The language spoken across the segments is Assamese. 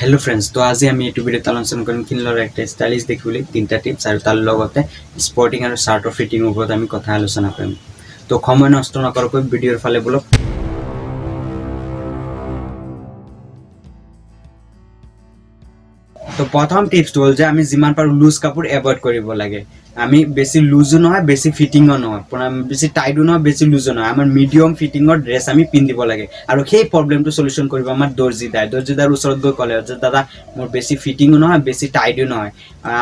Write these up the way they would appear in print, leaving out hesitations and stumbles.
हेलो फ्रेंड्स, तो आज আমি এইটো ভিডিঅ'ত আলোচনা কৰিম কিনলৰ একটা ষ্টাইলিছ দেখিবলৈ তিনিটা টিপছ আৰু তাৰ লগতে স্পৰ্টিং আৰু শাৰ্টৰ ফিটিং ওপৰত আমি কথা আলোচনা কৰিম। তো সময় নষ্ট নকৰাকৈ ভিডিঅ'ৰ ফালে বলক। তো প্ৰথম টিপছটো হ'ল যে আমি যিমান পাৰোঁ লুজ কাপোৰ এভইড কৰিব লাগে। আমি বেছি লুজো নহয়, বেছি ফিটিঙো নহয়, বেছি টাইটো নহয়, বেছি লুজো নহয়, আমাৰ মিডিয়াম ফিটিঙৰ ড্ৰেছ আমি পিন্ধিব লাগে। আৰু সেই প্ৰব্লেমটো সলিউশ্যন কৰিব আমাৰ দৰ্জিদাৰ ওচৰত গৈ ক'লে যে দাদা মোৰ বেছি ফিটিঙো নহয়, বেছি টাইটো নহয়,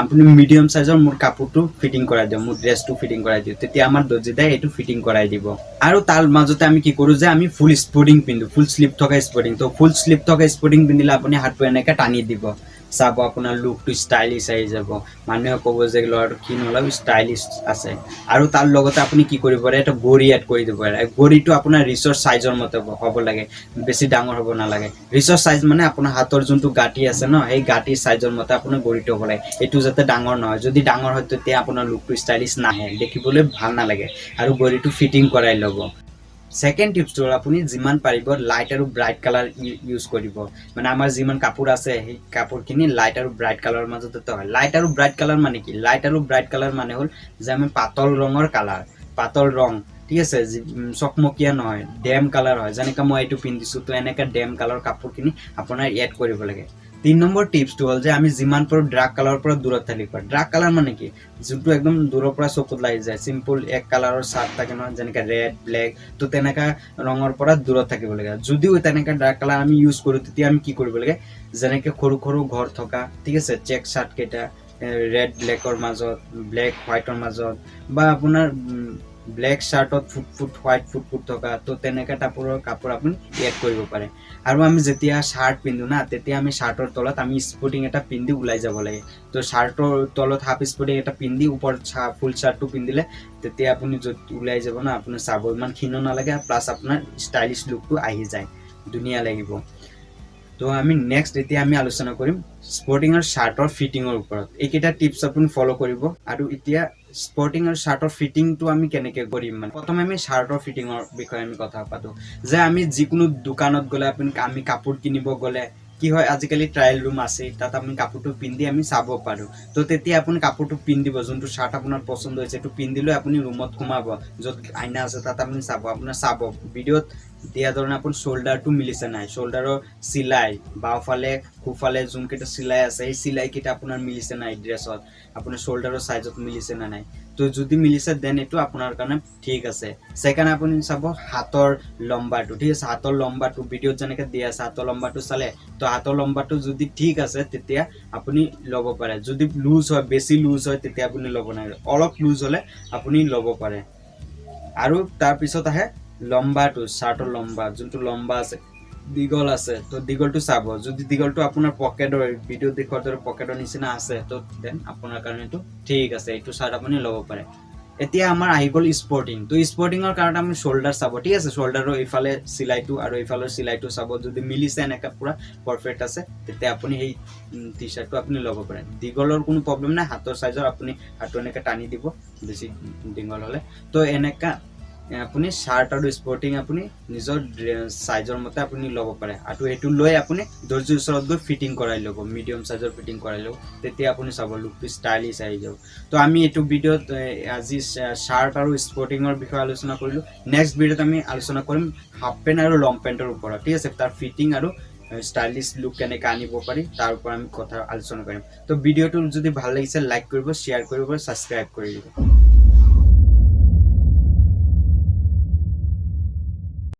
আপুনি মিডিয়াম সাইজৰ মোৰ কাপোৰটো ফিটিং কৰাই দিয়ক, মোৰ ড্ৰেছটো ফিটিং কৰাই দিয়ক। তেতিয়া আমাৰ দৰ্জিদাই এইটো ফিটিং কৰাই দিব। আৰু তাৰ মাজতে আমি কি কৰোঁ যে আমি ফুল স্পৰ্টিং পিন্ধো, ফুল স্লিভ থকা স্পৰ্টিং। তো ফুল স্লিভ থকা স্পৰ্টিং পিন্ধিলে আপুনি হাতটো এনেকৈ টানি দিব, চাব আপোনাৰ লুকটো ষ্টাইলিছ আহি যাব। মানুহে ক'ব যে ল'ৰাটো ক্ষীণ হ'লেও ষ্টাইলিছ আছে। আৰু তাৰ লগতে আপুনি কি কৰিব পাৰে, এটা গড়ি এড কৰি দিব পাৰে। গড়িটো আপোনাৰ ৰিচৰ চাইজৰ মতে হ'ব লাগে, বেছি ডাঙৰ হ'ব নালাগে। ৰিচৰ চাইজ মানে আপোনাৰ হাতৰ যোনটো গাঁঠি আছে ন, সেই গাঁঠিৰ চাইজৰ মতে আপোনাৰ গড়িটো হ'ব লাগে। এইটো যাতে ডাঙৰ নহয়, যদি ডাঙৰ হয় তেতিয়া আপোনাৰ লুকটো ষ্টাইলিছ নাহে, দেখিবলৈ ভাল নালাগে। আৰু গড়িটো ফিটিং কৰাই ল'ব। সেকেন্ড টিপছটো হ'ল আপুনি যিমান পাৰিব লাইট আৰু ব্ৰাইট কালাৰ ইউজ কৰিব। মানে আমাৰ যিমান কাপোৰ আছে সেই কাপোৰখিনি লাইট আৰু ব্ৰাইট কালাৰৰ মাজতে হয়। লাইট আৰু ব্ৰাইট কালাৰ মানে কি? লাইট আৰু ব্ৰাইট কালাৰ মানে হ'ল যে আমি পাতল ৰঙৰ কালাৰ, পাতল ৰং, ঠিক আছে, চকমকীয়া নহয়, ডেম কালাৰ হয়। যেনেকৈ মই এইটো পিন্ধিছোঁ, তো এনেকৈ ডেম কালাৰ কাপোৰখিনি আপোনাৰ এড কৰিব লাগে। 3 নম্বৰ টিপছটো হ'ল যে আমি যিমান পাৰোঁ ডাৰ্ক কালাৰৰ পৰা দূৰত থাকিব। ডাৰ্ক কালাৰ মানে কি? যোনটো একদম দূৰৰ পৰা চকুত লাগি যায়। চিম্পল এক কালাৰৰ চাৰ্ট থাকে নহয়, যেনেকৈ ৰেড, ব্লেক, তো তেনেকা ৰঙৰ পৰা দূৰত থাকিব লাগে। যদিও তেনেকা ডাৰ্ক কালাৰ আমি ইউজ কৰোঁ, তেতিয়া আমি কি কৰিব লাগে, যেনেকৈ সৰু সৰু ঘৰ থকা, ঠিক আছে, চেক চাৰ্ট কেইটা ৰেড ব্লেকৰ মাজত, ব্লেক হোৱাইটৰ মাজত, বা আপোনাৰ ব্লেক চাৰ্টত ফুট হোৱাইট থকা, তো তেনেকা টাইপৰ কাপোৰ আপুনি এড কৰিব পাৰে। আৰু আমি যেতিয়া চাৰ্ট পিন্ধো না, তেতিয়া আমি চাৰ্টৰ তলত আমি স্পৰ্টিং এটা পিন্ধি ওলাই যাব লাগে। তো চাৰ্টৰ তলত হাফ স্পৰ্টিং এটা পিন্ধি ওপৰত ফুল চাৰ্টটো পিন্ধিলে তেতিয়া আপুনি য'ত ওলাই যাব না, আপুনি চাব ইমান ক্ষীণো নালাগে, প্লাছ আপোনাৰ ষ্টাইলিছ লুকটো আহি যায়, ধুনীয়া লাগিব। তো আমি নেক্সট এতিয়া আমি আলোচনা কৰিম স্পৰ্টিং আৰু শাৰ্টৰ ফিটিঙৰ ওপৰত। এইকেইটা টিপছ আপুনি ফ'ল' কৰিব। আৰু এতিয়া স্পৰ্টিং আৰু শাৰ্টৰ ফিটিংটো আমি কেনেকৈ কৰিম, মানে প্ৰথমে আমি শাৰ্টৰ ফিটিঙৰ বিষয়ে আমি কথা পাতোঁ। যে আমি যিকোনো দোকানত গ'লে আমি কাপোৰ কিনিব গ'লে কি হয়, আজিকালি ট্ৰায়েল ৰুম আছে, তাত আমি কাপোৰটো পিন্ধি আমি চাব পাৰোঁ। তো তেতিয়া আপুনি কাপোৰটো পিন্ধিব, যোনটো চাৰ্ট আপোনাৰ পচন্দ হৈছে সেইটো পিন্ধিলৈ আপুনি ৰুমত সোমাব, য'ত আইনা আছে তাত আপুনি চাব ভিডিঅ'ত দিয়া ধৰণে আপোনাৰ শ্বল্ডাৰটো মিলিছে নাই, শ্বল্ডাৰৰ চিলাই বাওঁফালে সোঁফালে যোনকেইটা চিলাই আছে সেই চিলাইকেইটা আপোনাৰ মিলিছে নাই ড্ৰেছত, আপোনাৰ শ্বল্ডাৰৰ চাইজত মিলিছে নে নাই। তো যদি মিলিছে দেন এইটো আপোনাৰ কাৰণে ঠিক আছে। ছেকেণ্ড আপুনি চাব হাতৰ লম্বাটো, ঠিক আছে, হাতৰ লম্বাটো ভিডিঅ'ত যেনেকৈ দিয়া আছে, হাতৰ লম্বাটো চালে, তো হাতৰ লম্বাটো যদি ঠিক আছে তেতিয়া আপুনি ল'ব পাৰে। যদি লুজ হয়, বেছি লুজ হয়, তেতিয়া আপুনি ল'ব নোৱাৰে, অলপ লুজ হ'লে আপুনি ল'ব পাৰে। আৰু তাৰপিছত আহে লম্বাটো, চাৰ্টৰ লম্বা, যোনটো লম্বা আছে, দীঘল আছে, তো দীঘলটো চাব। যদি দীঘলটো আপোনাৰ পকেটৰ ভিডিঅ'ত দেখুৱাৰ দৰে পকেটৰ নিচিনা আছে, তো দেন আপোনাৰ কাৰণে এইটো ঠিক আছে, এইটো চাৰ্ট আপুনি ল'ব পাৰে। এতিয়া আমাৰ আহি গ'ল স্পৰ্টিং। তো স্পৰ্টিঙৰ কাৰণে আমি শ্বল্ডাৰ চাব, ঠিক আছে, শ্বল্ডাৰৰ এইফালে চিলাইটো আৰু এইফালৰ চিলাইটো চাব। যদি মিলিছে এনেকৈ পূৰা পাৰফেক্ট আছে, তেতিয়া আপুনি সেই টি চাৰ্টটো আপুনি ল'ব পাৰে। দীঘলৰ কোনো প্ৰব্লেম নাই, হাতৰ চাইজৰ আপুনি হাতটো এনেকৈ টানি দিব বেছি দীঘল হ'লে। তো এনেকুৱা আপুনি চাৰ্ট আৰু স্পৰ্টিং আপুনি নিজৰ চাইজৰ মতে আপুনি ল'ব পাৰে। আৰু সেইটো লৈ আপুনি দৰ্জিৰ ওচৰত গৈ ফিটিং কৰাই ল'ব, মিডিয়াম চাইজৰ ফিটিং কৰাই ল'ব, তেতিয়া আপুনি চাব লুকটো ষ্টাইলিছ আহি যাব। তো আমি এইটো ভিডিঅ'ত আজি চাৰ্ট আৰু স্পৰ্টিঙৰ বিষয়ে আলোচনা কৰিলোঁ। নেক্সট ভিডিঅ'ত আমি আলোচনা কৰিম হাফ পেণ্ট আৰু লং পেণ্টৰ ওপৰত, ঠিক আছে, তাৰ ফিটিং আৰু ষ্টাইলিছ লুক কেনেকৈ আনিব পাৰি তাৰ ওপৰত আমি কথা আলোচনা কৰিম। তো ভিডিঅ'টো যদি ভাল লাগিছে লাইক কৰিব, শ্বেয়াৰ কৰিব, ছাবস্ক্ৰাইব কৰি দিব।